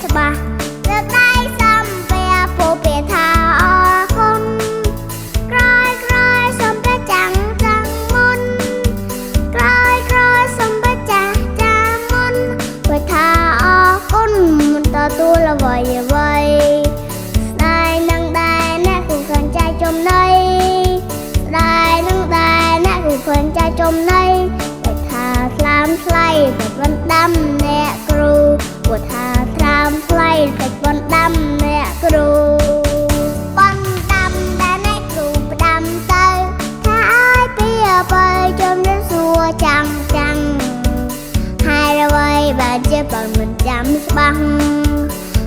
ច្បាស់លើកដៃសំភារពោពេថាអរគុណក្រោយសំភារចាំងមុនក្រោយសំភារចាស់មុនពោថាអរគុណមិនទទួលអ្វីស្ដាយនឹងដែរអ្នកគូឃើញใจចំណៃស្ដាយនឹងដែរអ្នកគូឃើញใจចំណៃពោថាថ្លើមថ្លៃពេចបណ្ដាំអ្នកគ្រូពោថាថ្លើមថ្លៃពេចបណ្ដាំអ្នកគ្រូបណ្ដាំដែលអ្នកគ្រូផ្ដាំទៅថាឲ្យពីបើជំរាបសួរចាំងហើយអ្វីបានជាបើមិនចាំច្បាស់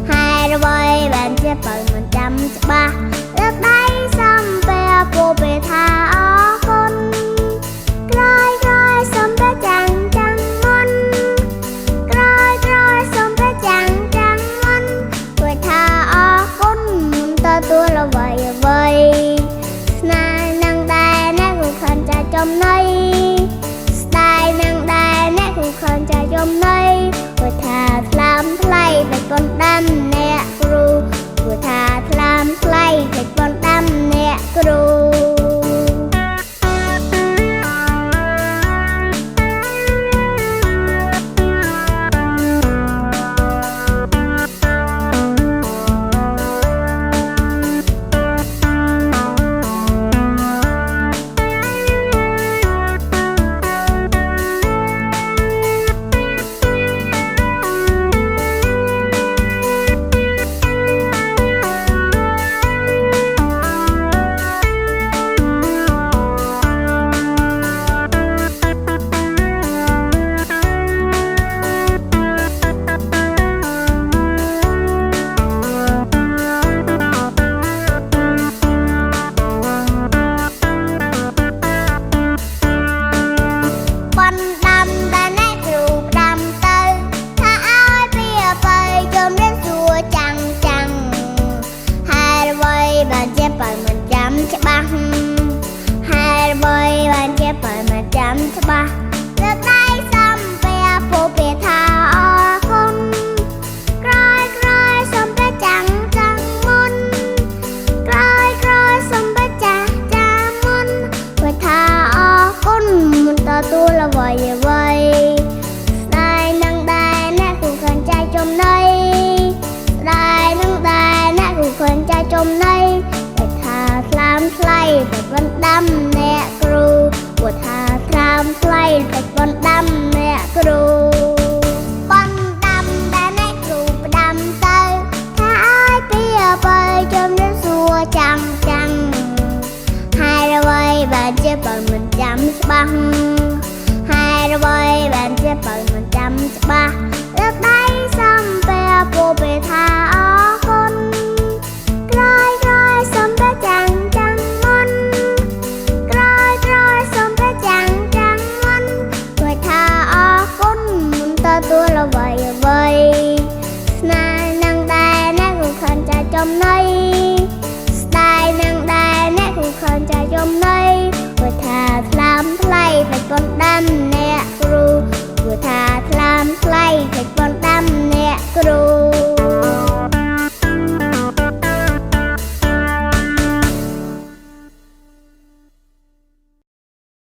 ហើយអ្វីបានជាបើមិនចាំច្បាស់លើកដៃសំភារពោពេថាអរគុណក្រោយសំភារចាំងមុនក្រោយសំភារចាំងមុនពោថាអរគុណទទួលអ្វីស្នានឹងដែរអ្នកគូឃើញใจចំណៃស្ដាយនឹងដែរអ្នកគូឃើញใจចំណៃពោថាថ្លើមថ្លៃពេចបណ្ដាំអ្នកគ្រូពោថាថ្លើមថ្លៃពេចបណ្ដាំអ្នកគ្រូច្បាស់ហើយអ្វីបានជាបើមិនចាំច្បាស់លើកដៃសំភារពោពេថាអរគុណក្រោយសំភារចាំងមុនក្រោយសំភារចាស់មុនពោថាអរគុណមិនទទួលអ្វីស្ដាយនឹងដែរអ្នកគូឃើញใจចំណៃស្ដាយនឹងដែរអ្នកគូឃើញใจចំណៃថ្លើមថ្លៃពេចបណ្ដាំអ្នកគ្រូពោថាថ្លើមថ្លៃពេចបណ្ដាំអ្នកគ្រូបណ្ដាំដែលអ្នកគ្រូផ្ដាំទៅថាឲ្យពីបើជំរាបសួរចាំងហើយអ្វីបានជាបើមិនចាំច្បាស់ហើយអ្វីបានជាបើមិនចាំច្បាស់